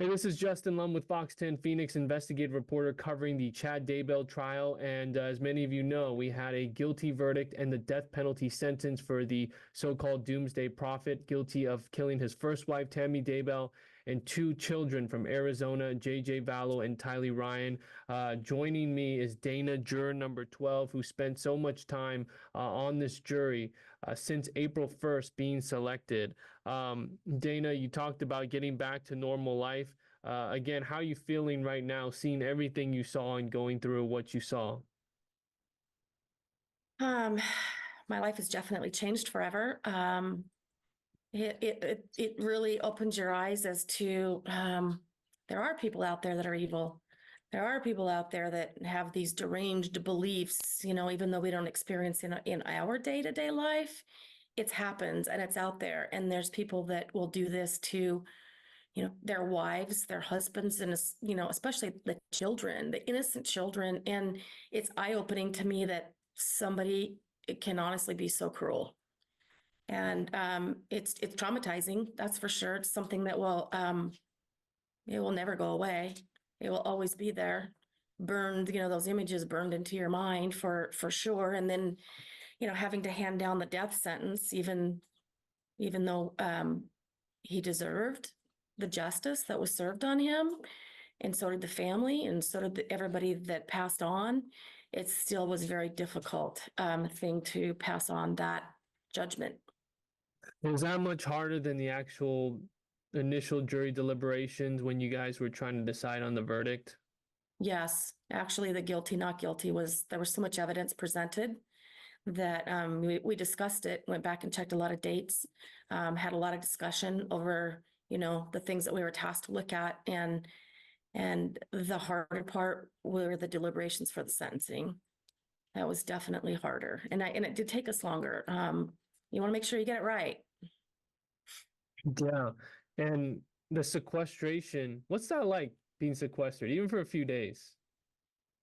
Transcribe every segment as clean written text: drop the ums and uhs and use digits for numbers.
Hey, this is Justin Lum with Fox 10 Phoenix, investigative reporter covering the Chad Daybell trial. And as many of you know, we had a guilty verdict and the death penalty sentence for the so-called Doomsday Prophet, guilty of killing his first wife, Tammy Daybell, and two children from Arizona, JJ Vallow and Tylee Ryan. Joining me is Dana, juror number 12, who spent so much time on this jury since April 1st being selected. Dana, you talked about getting back to normal life. Again, how are you feeling right now, seeing everything you saw and going through what you saw? My life has definitely changed forever. It really opens your eyes as to there are people out there that are evil. There are people out there that have these deranged beliefs, even though we don't experience in our day-to-day life, it's happens and it's out there. And there's people that will do this to, their wives, their husbands, and, especially the children, the innocent children. And it's eye-opening to me that somebody it can honestly be so cruel. And it's traumatizing, that's for sure. It's something that it will never go away. It will always be there, burned. Those images burned into your mind for sure. And then, having to hand down the death sentence, even though he deserved the justice that was served on him, and so did the family, and so did everybody that passed on. It still was a very difficult thing to pass on that judgment. Was that much harder than the actual initial jury deliberations when you guys were trying to decide on the verdict? Yes, actually, the guilty, not guilty there was so much evidence presented that we discussed it, went back and checked a lot of dates, had a lot of discussion over, the things that we were tasked to look at. And the harder part were the deliberations for the sentencing. That was definitely harder. And it did take us longer. You want to make sure you get it right. Yeah. And the sequestration, what's that like being sequestered, even for a few days?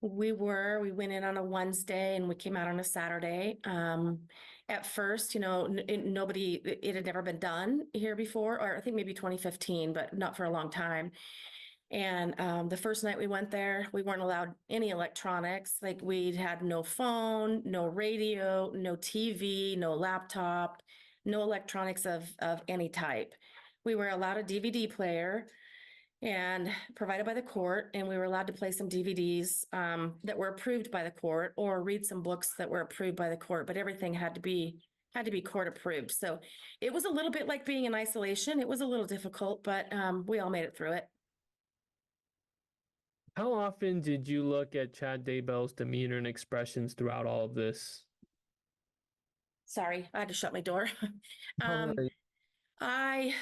We went in on a Wednesday and we came out on a Saturday. At first, it had never been done here before, or I think maybe 2015, but not for a long time. And the first night we went there, we weren't allowed any electronics. Like, we had no phone, no radio, no TV, no laptop, no electronics of any type. We were allowed a DVD player and provided by the court, and we were allowed to play some DVDs that were approved by the court, or read some books that were approved by the court. But everything had to be court approved. So it was a little bit like being in isolation. It was a little difficult, but we all made it through it. How often did you look at Chad Daybell's demeanor and expressions throughout all of this? Sorry, I had to shut my door. No um, worries. I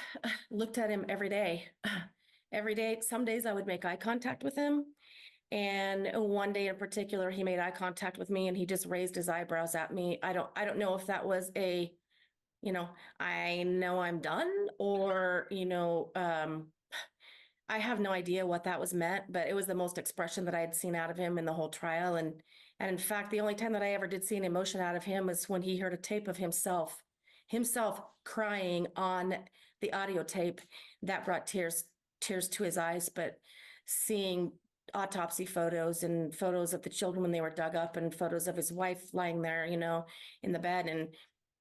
looked at him every day. Every day. Some days I would make eye contact with him. And one day in particular, he made eye contact with me and he just raised his eyebrows at me. I don't know if that was I know I'm done, or, I have no idea what that was meant, but it was the most expression that I had seen out of him in the whole trial. And in fact, the only time that I ever did see an emotion out of him was when he heard a tape of himself crying on the audio tape. That brought tears to his eyes. But seeing autopsy photos and photos of the children when they were dug up, and photos of his wife lying there, in the bed, and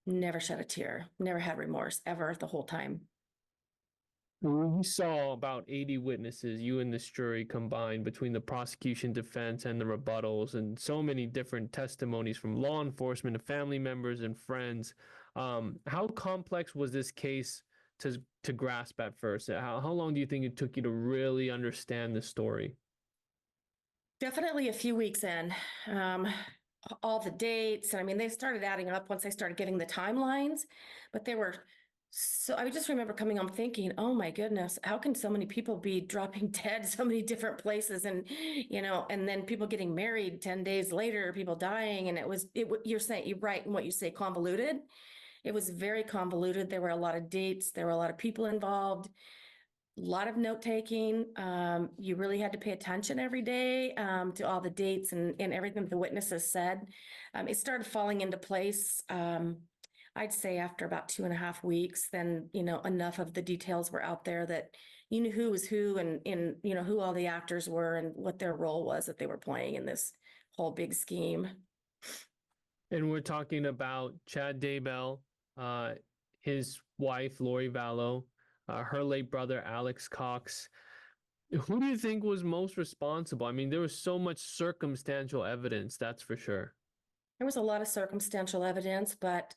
never shed a tear, never had remorse ever the whole time. We saw about 80 witnesses, you and this jury combined, between the prosecution, defense, and the rebuttals, and so many different testimonies from law enforcement, and family members, and friends. How complex was this case to grasp at first? How long do you think it took you to really understand the story? Definitely a few weeks in. All the dates, and I mean, they started adding up once I started getting the timelines, but they were so, I just remember coming home thinking, oh my goodness, how can so many people be dropping dead so many different places? And, and then people getting married 10 days later, people dying. And you're right in what you say, convoluted. It was very convoluted. There were a lot of dates. There were a lot of people involved, a lot of note taking. You really had to pay attention every day to all the dates and everything the witnesses said. It started falling into place. I'd say after about 2.5 weeks, then, enough of the details were out there that, you knew who was who and you know, who all the actors were and what their role was that they were playing in this whole big scheme. And we're talking about Chad Daybell, uh, his wife, Lori Vallow, her late brother, Alex Cox. Who do you think was most responsible? I mean, there was so much circumstantial evidence, that's for sure. There was a lot of circumstantial evidence, but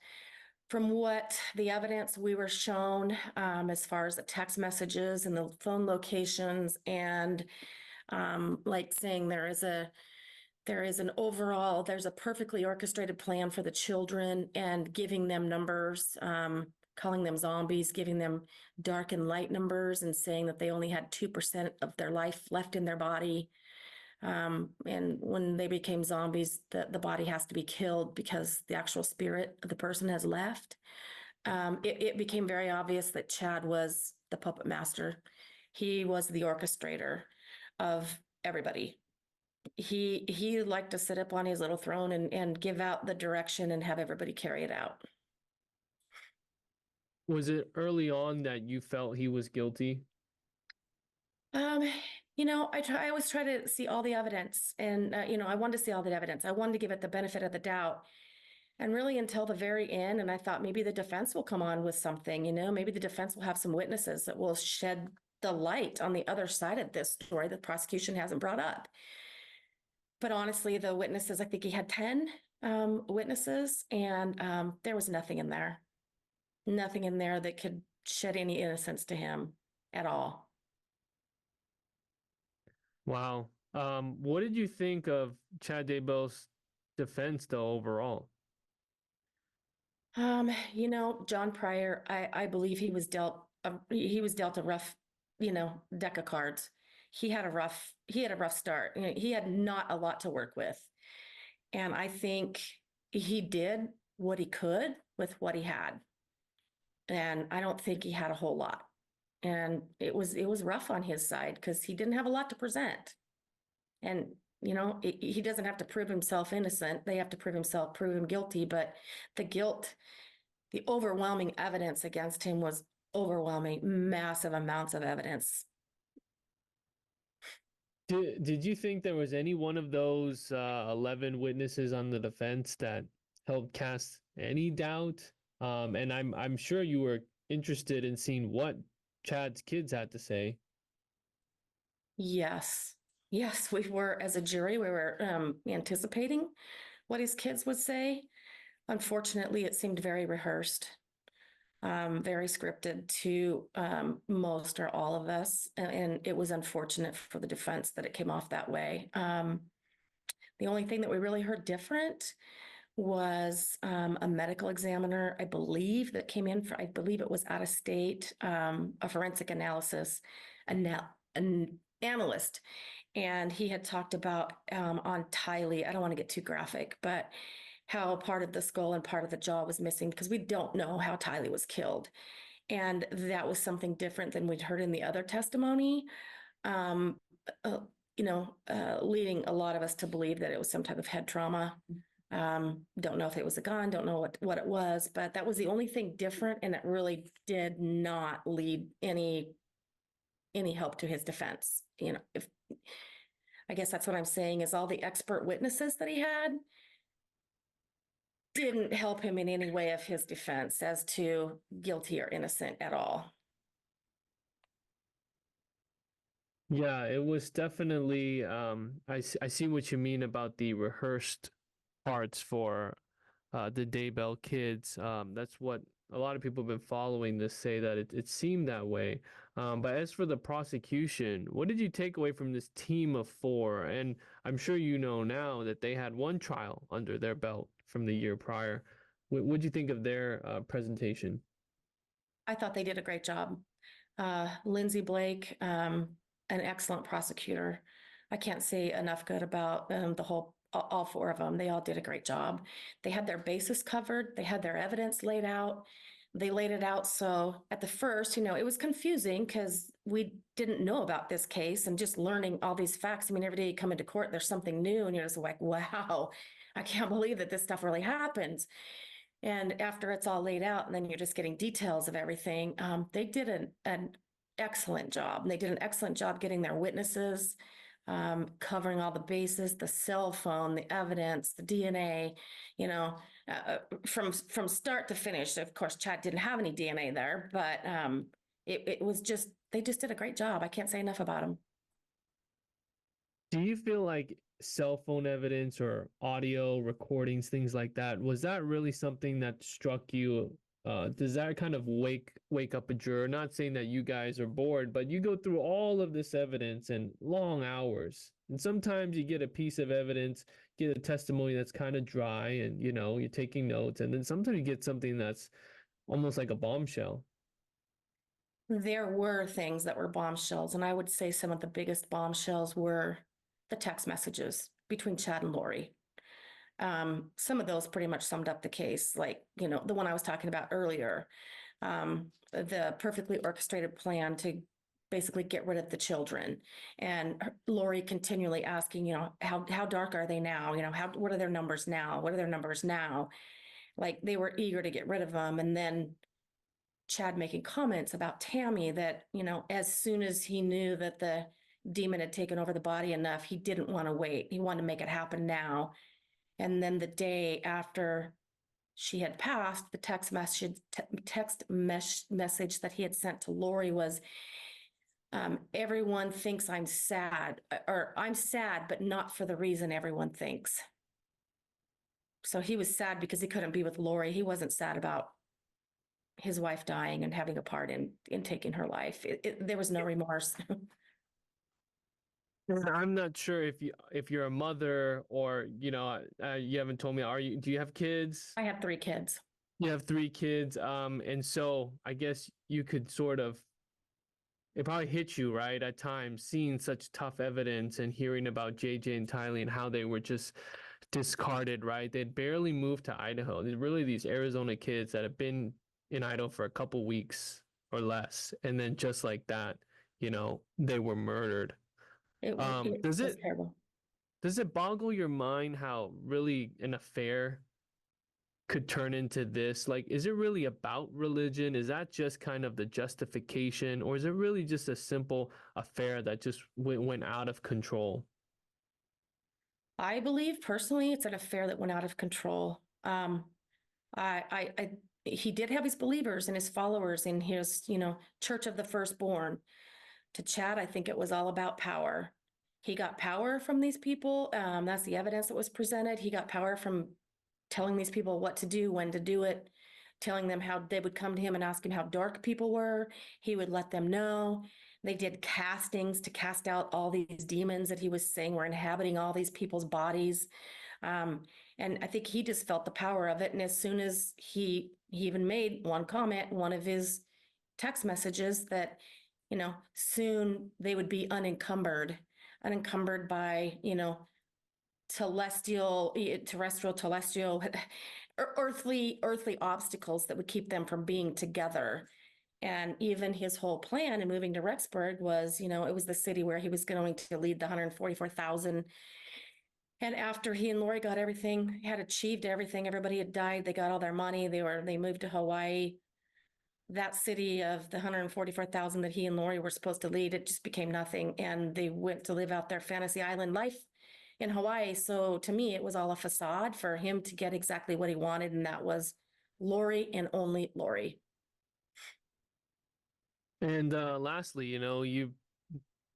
from what the evidence we were shown, as far as the text messages and the phone locations, and like saying there's a perfectly orchestrated plan for the children and giving them numbers, calling them zombies, giving them dark and light numbers, and saying that they only had 2% of their life left in their body. And when they became zombies, the body has to be killed because the actual spirit of the person has left. It became very obvious that Chad was the puppet master. He was the orchestrator of everybody. He liked to sit up on his little throne and give out the direction and have everybody carry it out. Was it early on that you felt he was guilty? Um, you know, I always try to see all the evidence, and you know, I wanted to see all the evidence. I wanted to give it the benefit of the doubt. And really until the very end, and I thought maybe the defense will come on with something, you know, maybe the defense will have some witnesses that will shed the light on the other side of this story that the prosecution hasn't brought up. But honestly, the witnesses, I think he had 10 witnesses, and there was nothing in there. Nothing in there that could shed any innocence to him at all. Wow. What did you think of Chad Daybell's defense, though, overall? You know, John Pryor, I believe he was dealt a rough, you know, deck of cards. He had a rough start. You know, he had not a lot to work with. And I think he did what he could with what he had. And I don't think he had a whole lot. And it was rough on his side because he didn't have a lot to present. And you know, he doesn't have to prove himself innocent. They have to prove him guilty. But the overwhelming evidence against him was overwhelming, massive amounts of evidence. Did you think there was any one of those 11 witnesses on the defense that helped cast any doubt? And I'm sure you were interested in seeing what Chad's kids had to say. Yes. Yes, we were, as a jury, we were anticipating what his kids would say. Unfortunately, it seemed very rehearsed, very scripted to most or all of us. And it was unfortunate for the defense that it came off that way. The only thing that we really heard different was a medical examiner, I believe, that came in for, I believe it was out of state, a forensic analysis, an analyst. And he had talked about on Tylee, I don't want to get too graphic, but how part of the skull and part of the jaw was missing because we don't know how Tylee was killed. And that was something different than we'd heard in the other testimony. Um, leading a lot of us to believe that it was some type of head trauma. Don't know if it was a gun, don't know what it was, but that was the only thing different. And it really did not lead any help to his defense. You know, I guess that's what I'm saying is all the expert witnesses that he had didn't help him in any way of his defense as to guilty or innocent at all. Yeah, it was definitely I see what you mean about the rehearsed parts for the Daybell kids. That's what a lot of people have been following this say that it seemed that way. But as for the prosecution, what did you take away from this team of four? And I'm sure you know now that they had one trial under their belt from the year prior. What did you think of their presentation? I thought they did a great job. Lindsay Blake, an excellent prosecutor. I can't say enough good about all four of them. They all did a great job. They had their bases covered. They had their evidence laid out. They laid it out. So at the first, you know, it was confusing because we didn't know about this case and just learning all these facts. I mean, every day you come into court, there's something new and you're just like, wow, I can't believe that this stuff really happens. And after it's all laid out and then you're just getting details of everything, they did excellent job. And they did an excellent job getting their witnesses, covering all the bases, the cell phone, the evidence, the DNA, you know, from start to finish. Of course, Chad didn't have any DNA there, but it was just, they just did a great job. I can't say enough about them. Do you feel like cell phone evidence or audio recordings, things like that, was that really something that struck you? Does that kind of wake up a juror? Not saying that you guys are bored, but you go through all of this evidence and long hours, and sometimes you get a piece of evidence, get a testimony that's kind of dry, and you're taking notes, and then sometimes you get something that's almost like a bombshell. There were things that were bombshells, and I would say some of the biggest bombshells were the text messages between Chad and Lori. Some of those pretty much summed up the case, like, the one I was talking about earlier, the perfectly orchestrated plan to basically get rid of the children. And Lori continually asking, how dark are they now? What are their numbers now? What are their numbers now? Like, they were eager to get rid of them. And then Chad making comments about Tammy that, as soon as he knew that the demon had taken over the body enough, he didn't want to wait. He wanted to make it happen now. And then the day after she had passed, the text message that he had sent to Lori was, everyone thinks I'm sad, or I'm sad, but not for the reason everyone thinks. So he was sad because he couldn't be with Lori. He wasn't sad about his wife dying and having a part in taking her life. There was no remorse. I'm not sure if you're a mother or you haven't told me. Do you have kids? I have 3 kids. You have 3 kids, and so I guess you could sort of, it probably hit you, right, at times, seeing such tough evidence and hearing about JJ and Tylee and how they were just discarded, right? They'd barely moved to Idaho. They're really these Arizona kids that have been in Idaho for a couple weeks or less, and then just like that, they were murdered. It Does was it terrible. does it boggle your mind how really an affair could turn into this? Like, is it really about religion? Is that just kind of the justification, or is it really just a simple affair that just went out of control? I believe personally it's an affair that went out of control. He did have his believers and his followers in his, Church of the Firstborn. To Chad, I think it was all about power. He got power from these people. That's the evidence that was presented. He got power from telling these people what to do, when to do it, telling them how they would come to him and ask him how dark people were. He would let them know. They did castings to cast out all these demons that he was saying were inhabiting all these people's bodies. And I think he just felt the power of it. And as soon as he even made one comment, one of his text messages that, soon they would be unencumbered by, terrestrial, earthly obstacles that would keep them from being together. And even his whole plan in moving to Rexburg was, it was the city where he was going to lead the 144,000. And after he and Lori got everything, had achieved everything, everybody had died, they got all their money, they moved to Hawaii. That city of the 144,000 that he and Lori were supposed to lead, it just became nothing. And they went to live out their fantasy island life in Hawaii. So to me, it was all a facade for him to get exactly what he wanted. And that was Lori and only Lori. And lastly, you've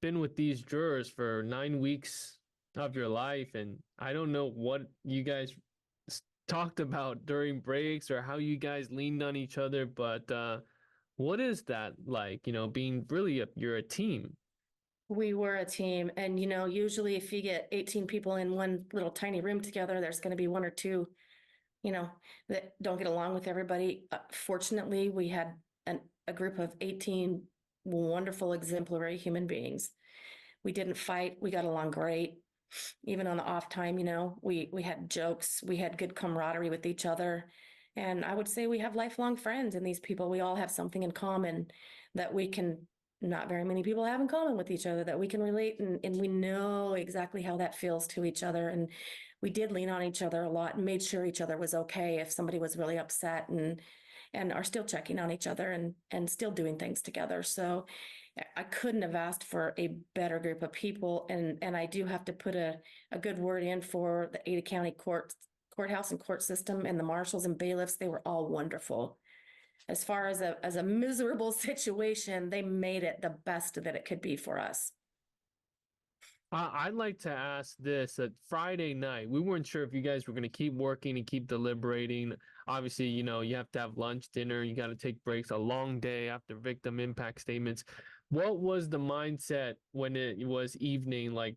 been with these jurors for 9 weeks of your life, and I don't know what you guys talked about during breaks or how you guys leaned on each other, but what is that like, being really you're a team? We were a team. And, usually if you get 18 people in one little tiny room together, there's going to be 1 or 2, that don't get along with everybody. Fortunately, we had a group of 18 wonderful, exemplary human beings. We didn't fight. We got along great. Even on the off time, we had jokes. We had good camaraderie with each other. And I would say we have lifelong friends in these people. We all have something in common that not very many people have in common with each other, that we can relate, and we know exactly how that feels to each other. And we did lean on each other a lot and made sure each other was okay if somebody was really upset, and are still checking on each other and still doing things together. So I couldn't have asked for a better group of people. And I do have to put a good word in for the Ada County courthouse and court system and the marshals and bailiffs. They were all wonderful. As far as a miserable situation, they made it the best that it could be for us. I'd like to ask this, that Friday night, we weren't sure if you guys were going to keep working and keep deliberating. Obviously, you know, you have to have lunch, dinner, you got to take breaks, a long day after victim impact statements. What was the mindset when it was evening, like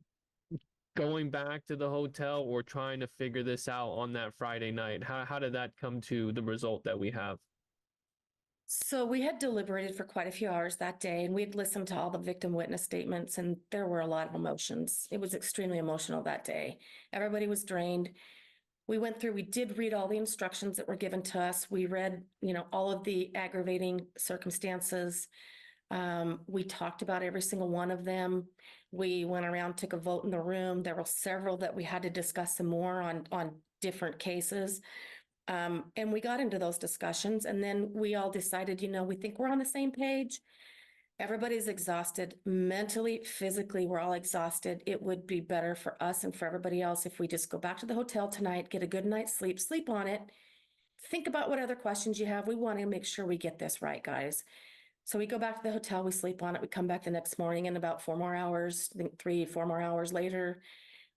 going back to the hotel or trying to figure this out on that Friday night? How did that come to the result that we have? So we had deliberated for quite a few hours that day, and we had listened to all the victim witness statements, and there were a lot of emotions. It was extremely emotional that day. Everybody was drained. We did read all the instructions that were given to us. We read, you know, all of the aggravating circumstances. We talked about every single one of them. We went around, took a vote in the room. There were several that we had to discuss some more on different cases. And we got into those discussions, and then we all decided, you know, we think we're on the same page. Everybody's exhausted mentally, physically, we're all exhausted. It would be better for us and for everybody else if we just go back to the hotel tonight, get a good night's sleep, sleep on it, think about what other questions you have. We want to make sure we get this right, guys. So we go back to the hotel, we sleep on it, we come back the next morning, and about 4 more hours, I think 3, 4 more hours later,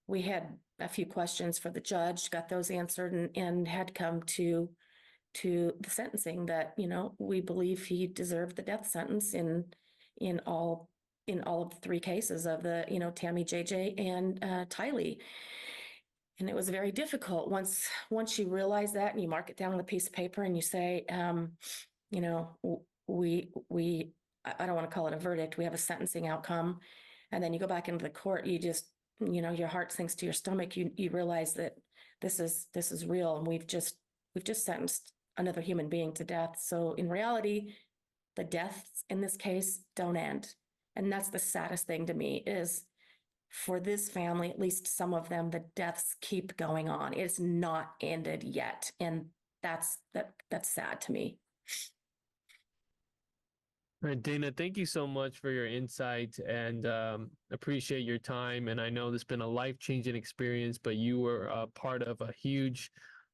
we had a few questions for the judge, got those answered, and had come to the sentencing that, you know, we believe he deserved the death sentence in all of the 3 cases of the, you know, Tammy, JJ, and Tylee. And it was very difficult once you realize that and you mark it down on a piece of paper and you say, you know, I don't want to call it a verdict. We have a sentencing outcome. And then you go back into the court, you just, you know, your heart sinks to your stomach. You realize that this is real, and we've just sentenced another human being to death. So in reality, the deaths in this case don't end. And that's the saddest thing to me is for this family, at least some of them, the deaths keep going on. It's not ended yet. And that's sad to me. All right, Dana, thank you so much for your insight and appreciate your time. And I know this has been a life-changing experience, but you were a part of a huge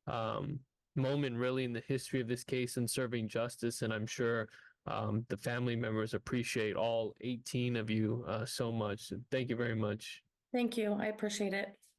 moment really in the history of this case and serving justice. And I'm sure the family members appreciate all 18 of you so much. Thank you very much. Thank you. I appreciate it.